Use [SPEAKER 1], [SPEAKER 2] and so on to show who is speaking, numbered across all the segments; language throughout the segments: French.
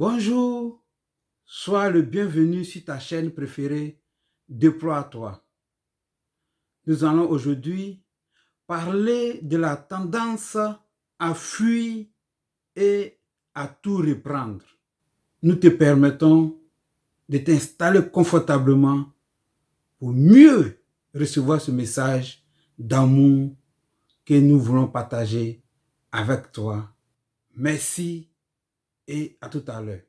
[SPEAKER 1] Bonjour, sois le bienvenu sur ta chaîne préférée, Déploie-toi. Nous allons aujourd'hui parler de la tendance à fuir et à tout reprendre. Nous te permettons de t'installer confortablement pour mieux recevoir ce message d'amour que nous voulons partager avec toi. Merci et à tout à l'heure.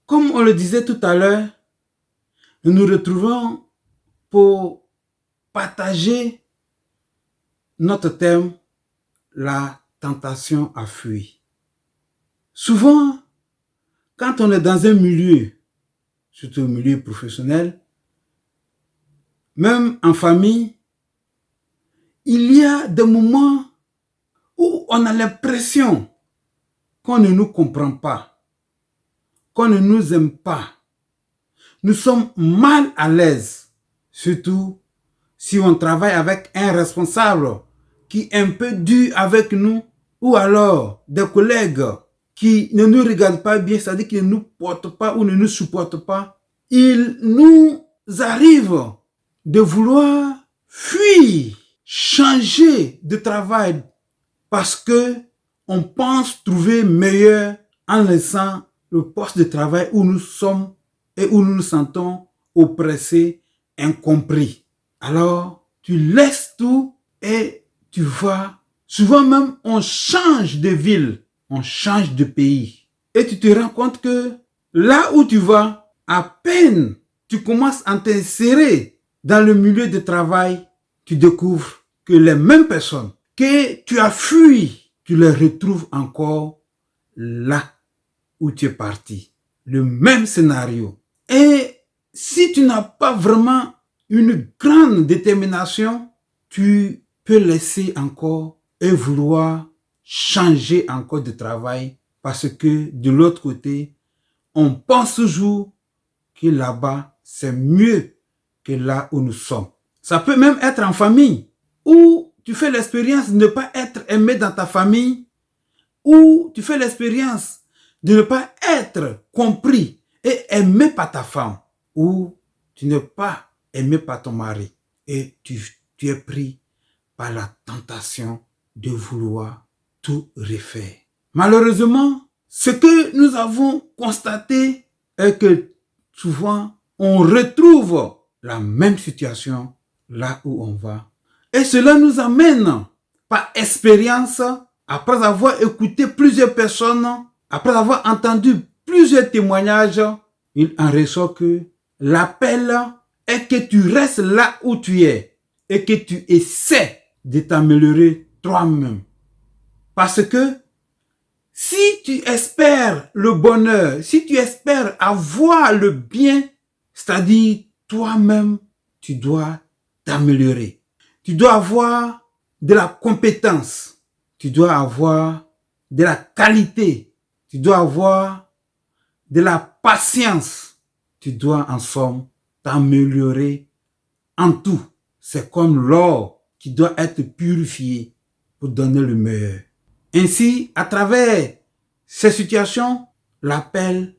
[SPEAKER 1] Comme on le disait tout à l'heure, nous nous retrouvons pour partager notre thème, la tentation à fuir. Souvent, quand on est dans un milieu, surtout un milieu professionnel, même en famille, il y a des moments où on a l'impression qu'on ne nous comprend pas, qu'on ne nous aime pas. Nous sommes mal à l'aise, surtout si on travaille avec un responsable qui est un peu dur avec nous, ou alors des collègues qui ne nous regardent pas bien, c'est-à-dire qui ne nous portent pas ou ne nous supportent pas. Il nous arrive de vouloir fuir, changer de travail parce que on pense trouver meilleur en laissant le poste de travail où nous sommes et où nous nous sentons oppressés, incompris. Alors, tu laisses tout et tu vas. Souvent même, on change de ville, on change de pays. Et tu te rends compte que là où tu vas, à peine tu commences à t'insérer dans le milieu de travail, tu découvres que les mêmes personnes que tu as fui, tu les retrouves encore là où tu es parti. Le même scénario. Et si tu n'as pas vraiment une grande détermination, tu peux laisser encore et vouloir changer encore de travail parce que de l'autre côté, on pense toujours que là-bas, c'est mieux que là où nous sommes. Ça peut même être en famille, où tu fais l'expérience de ne pas être aimé dans ta famille, où tu fais l'expérience de ne pas être compris et aimé par ta femme, ou tu n'es pas aimé par ton mari et tu es pris par la tentation de vouloir tout refaire. Malheureusement, ce que nous avons constaté est que souvent, on retrouve la même situation là où on va. Et cela nous amène, par expérience, après avoir écouté plusieurs personnes, après avoir entendu plusieurs témoignages, il en ressort que l'appel est que tu restes là où tu es et que tu essaies de t'améliorer toi-même. Parce que si tu espères le bonheur, si tu espères avoir le bien, c'est-à-dire toi-même, tu dois t'améliorer. Tu dois avoir de la compétence. Tu dois avoir de la qualité. Tu dois avoir de la patience. Tu dois en somme t'améliorer en tout. C'est comme l'or qui doit être purifié pour donner le meilleur. Ainsi, à travers ces situations, l'appel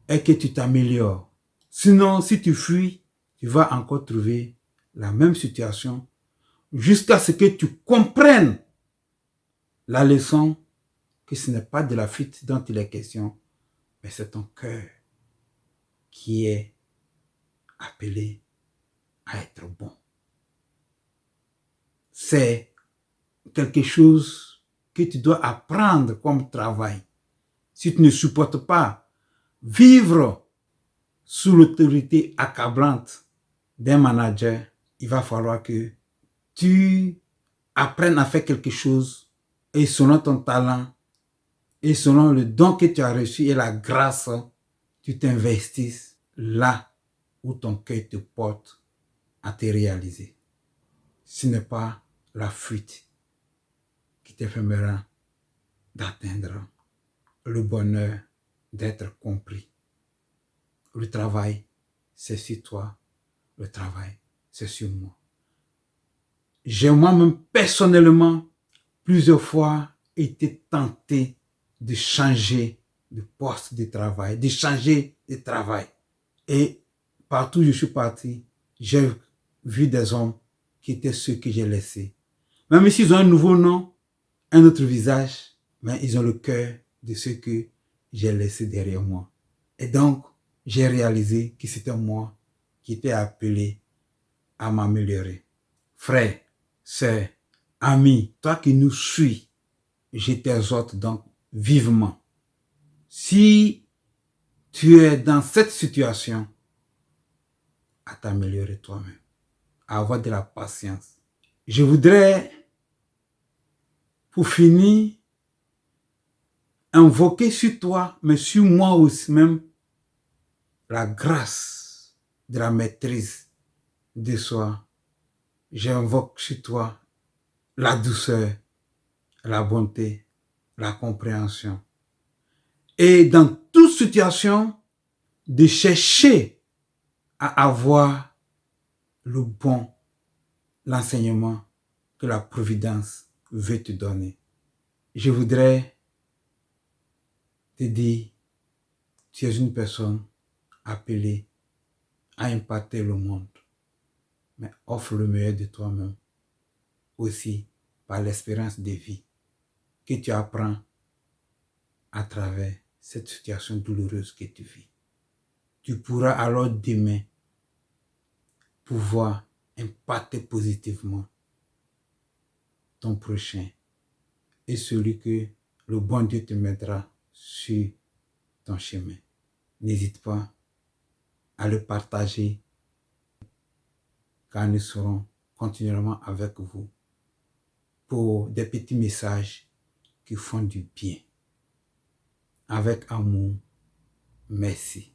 [SPEAKER 1] est que tu t'améliores. Sinon, si tu fuis, tu vas encore trouver la même situation jusqu'à ce que tu comprennes la leçon que ce n'est pas de la fuite dont il est question, mais c'est ton cœur qui est appelé à être bon. C'est quelque chose que tu dois apprendre comme travail. Si tu ne supportes pas vivre sous l'autorité accablante d'un manager, il va falloir que tu apprennes à faire quelque chose et selon ton talent et selon le don que tu as reçu et la grâce, tu t'investisses là où ton cœur te porte à te réaliser. Ce n'est pas la fuite qui te permettra d'atteindre le bonheur d'être compris. Le travail, c'est sur toi. Le travail, c'est sur moi. J'ai moi-même personnellement plusieurs fois été tenté de changer de poste de travail, de changer de travail. Et partout où je suis parti, j'ai vu des hommes qui étaient ceux que j'ai laissés. Même s'ils ont un nouveau nom, un autre visage, mais ils ont le cœur de ceux que j'ai laissés derrière moi. Et donc, j'ai réalisé que c'était moi qui étais appelé à m'améliorer. Frère, sœur, ami, toi qui nous suis, je t'exhorte donc vivement. Si tu es dans cette situation, à t'améliorer toi-même, à avoir de la patience. Je voudrais, pour finir, invoquer sur toi, mais sur moi aussi même, la grâce de la maîtrise de soi. J'invoque sur toi la douceur, la bonté, la compréhension. Et dans toute situation, de chercher à avoir le bon, l'enseignement que la providence veut te donner. Je voudrais te dire, tu es une personne appelée à impacter le monde, mais offre le meilleur de toi-même aussi par l'expérience de vie que tu apprends à travers cette situation douloureuse que tu vis. Tu pourras alors demain pouvoir impacter positivement ton prochain et celui que le bon Dieu te mettra sur ton chemin. N'hésite pas à le partager car nous serons continuellement avec vous pour des petits messages qui font du bien. Avec amour, merci.